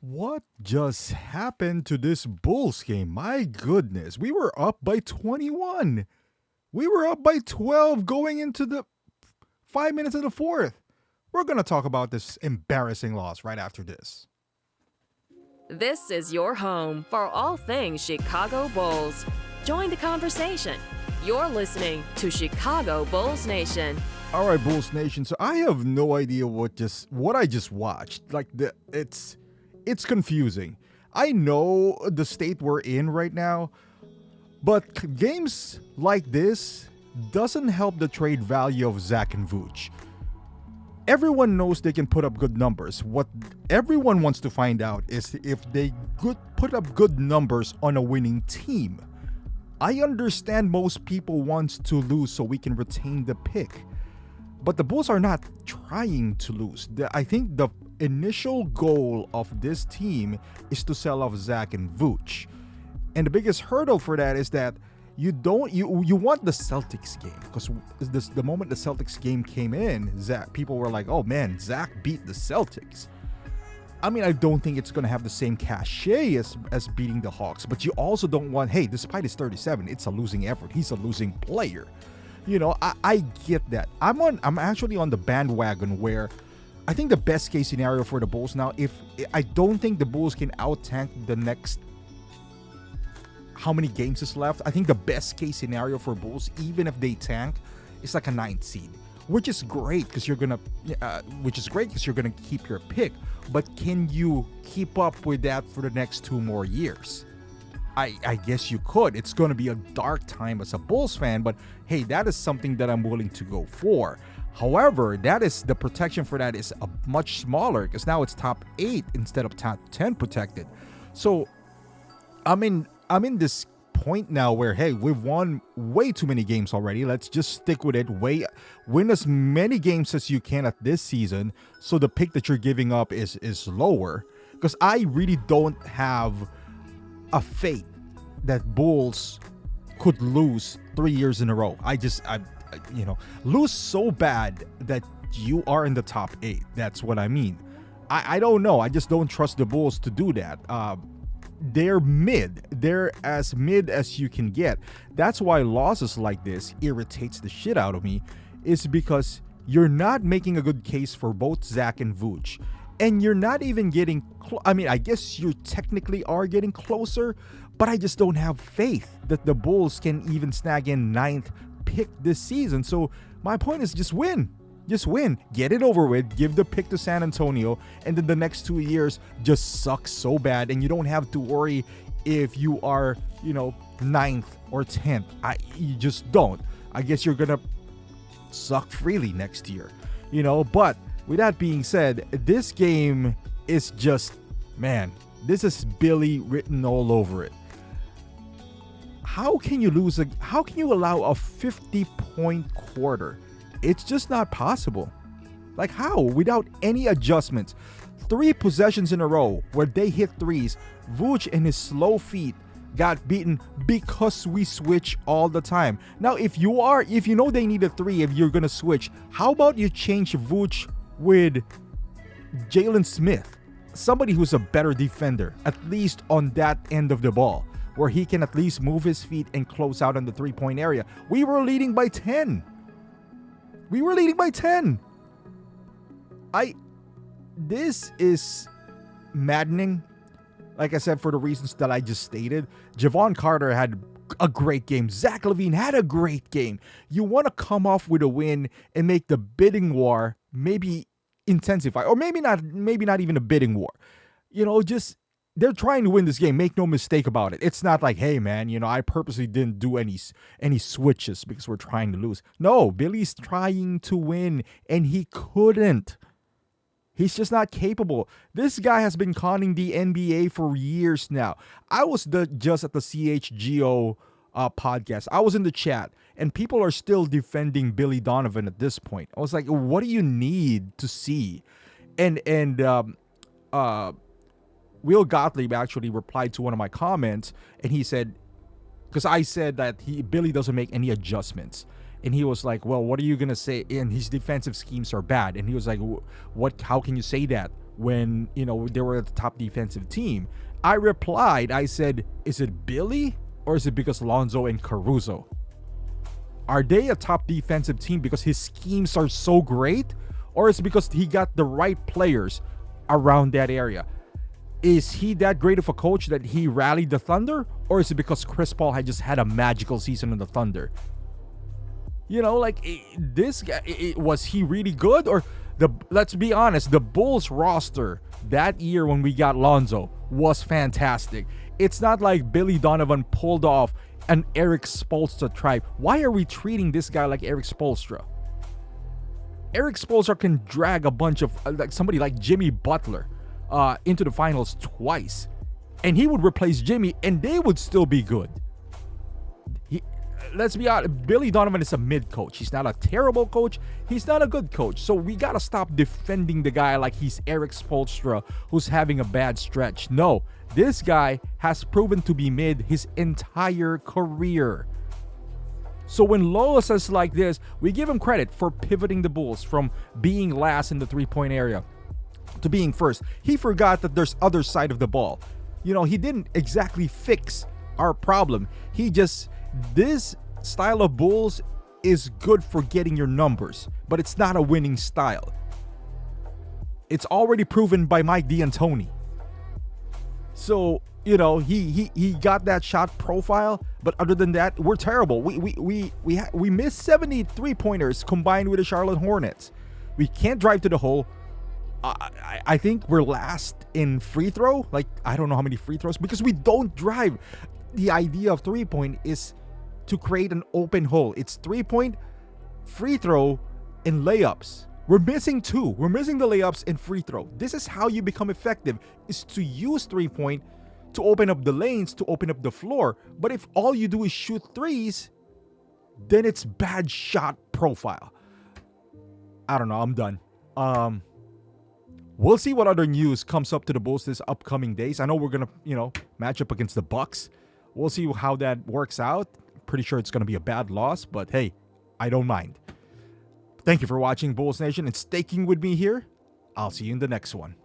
What just happened to this Bulls game? My goodness, we were up by 21. We were up by 12 going into the 5 minutes of the fourth. We're going to talk about this embarrassing loss right after this. This is your home for all things Chicago Bulls. Join the conversation. You're listening to Chicago Bulls Nation. All right, Bulls Nation. So I have no idea what I just watched. It's confusing. I know the state we're in right now, but games like this doesn't help the trade value of Zach and Vooch. Everyone knows they can put up good numbers. What everyone wants to find out is if they put up good numbers on a winning team. I understand most people want to lose so we can retain the pick. But the Bulls are not trying to lose. I think the initial goal of this team is to sell off Zach and Vooch. And the biggest hurdle for that is that you want the Celtics game, because the moment the Celtics game came in, people were like, oh man, Zach beat the Celtics. I mean, I don't think it's going to have the same cachet as beating the Hawks, but you also don't want, hey, despite his 37, it's a losing effort. He's a losing player. You know, I get that. I'm actually on the bandwagon where I think the best case scenario for the Bulls now, I don't think the Bulls can out-tank the next how many games is left. I think the best case scenario for Bulls, even if they tank, is like a 9th seed, which is great because you're gonna keep your pick. But can you keep up with that for the next 2 more years? I guess you could. It's going to be a dark time as a Bulls fan, but hey, that is something that I'm willing to go for. However, the protection for that is a much smaller because now it's top 8 instead of top 10 protected. So I'm in this point now where, hey, we've won way too many games already. Let's just stick with it. Win as many games as you can at this season, so the pick that you're giving up is lower. Because I really don't have a faith that Bulls could lose 3 years in a row. Lose so bad that you are in the top 8. That's what I mean. I don't know. I just don't trust the Bulls to do that. They're mid. They're as mid as you can get. That's why losses like this irritates the shit out of me, is because you're not making a good case for both Zach and Vooch. And you're not even getting I guess you technically are getting closer, but I just don't have faith that the Bulls can even snag in 9th pick this season. So my point is just win. Just win. Get it over with. Give the pick to San Antonio. And then the next 2 years just suck so bad. And you don't have to worry if you are, 9th or 10th. You just don't. I guess you're going to suck freely next year. But with that being said, this game is just, man, this is Billy written all over it. How can you allow a 50-point quarter? It's just not possible. Like how? Without any adjustments. 3 possessions in a row where they hit threes. Vooch and his slow feet got beaten because we switch all the time. Now, if you know they need a 3, if you're going to switch, how about you change Vooch with Jalen Smith? Somebody who's a better defender, at least on that end of the ball, where he can at least move his feet and close out on the 3-point area. We were leading by 10. This is maddening. Like I said, for the reasons that I just stated. Javon Carter had a great game. Zach LaVine had a great game. You want to come off with a win and make the bidding war maybe intensify, or maybe not even a bidding war. They're trying to win this game. Make no mistake about it. It's not like, hey, man, I purposely didn't do any switches because we're trying to lose. No, Billy's trying to win, and he couldn't. He's just not capable. This guy has been conning the NBA for years now. I was just at the CHGO podcast. I was in the chat, and people are still defending Billy Donovan at this point. I was like, what do you need to see? And Will Gottlieb actually replied to one of my comments, and he said, because I said that Billy doesn't make any adjustments. And he was like, well, what are you going to say? And his defensive schemes are bad. And he was like, how can you say that when, they were the top defensive team. I replied, I said, is it Billy or is it because Lonzo and Caruso? Are they a top defensive team because his schemes are so great, or is it because he got the right players around that area? Is he that great of a coach that he rallied the Thunder, or is it because Chris Paul had just had a magical season in the Thunder? This guy, was he really good? Or let's be honest, the Bulls roster that year when we got Lonzo was fantastic. It's not like Billy Donovan pulled off an Eric Spoelstra tribe. Why are we treating this guy like Eric Spoelstra? Eric Spoelstra can drag a bunch of somebody like Jimmy Butler into the finals twice, and he would replace Jimmy, and they would still be good. Let's be honest, Billy Donovan is a mid coach. He's not a terrible coach. He's not a good coach. So we gotta stop defending the guy like he's Eric Spoelstra, who's having a bad stretch. No, this guy has proven to be mid his entire career. So when Lola says like this, we give him credit for pivoting the Bulls from being last in the three-point area to being first. He forgot that there's other side of the ball. He didn't exactly fix our problem. This style of Bulls is good for getting your numbers, but it's not a winning style. It's already proven by Mike D'Antoni. So, he got that shot profile, but other than that, we're terrible. We missed 73 pointers combined with the Charlotte Hornets. We can't drive to the hole. I think we're last in free throw. I don't know how many free throws because we don't drive. The idea of 3-point is to create an open hole. It's 3-point, free throw, and layups. We're missing 2. We're missing the layups and free throw. This is how you become effective, is to use 3-point to open up the lanes, to open up the floor. But if all you do is shoot threes, then it's bad shot profile. I don't know. I'm done. We'll see what other news comes up to the Bulls this upcoming days. I know we're going to, match up against the Bucks. We'll see how that works out. Pretty sure it's going to be a bad loss, but hey, I don't mind. Thank you for watching Bulls Nation and staking with me here. I'll see you in the next one.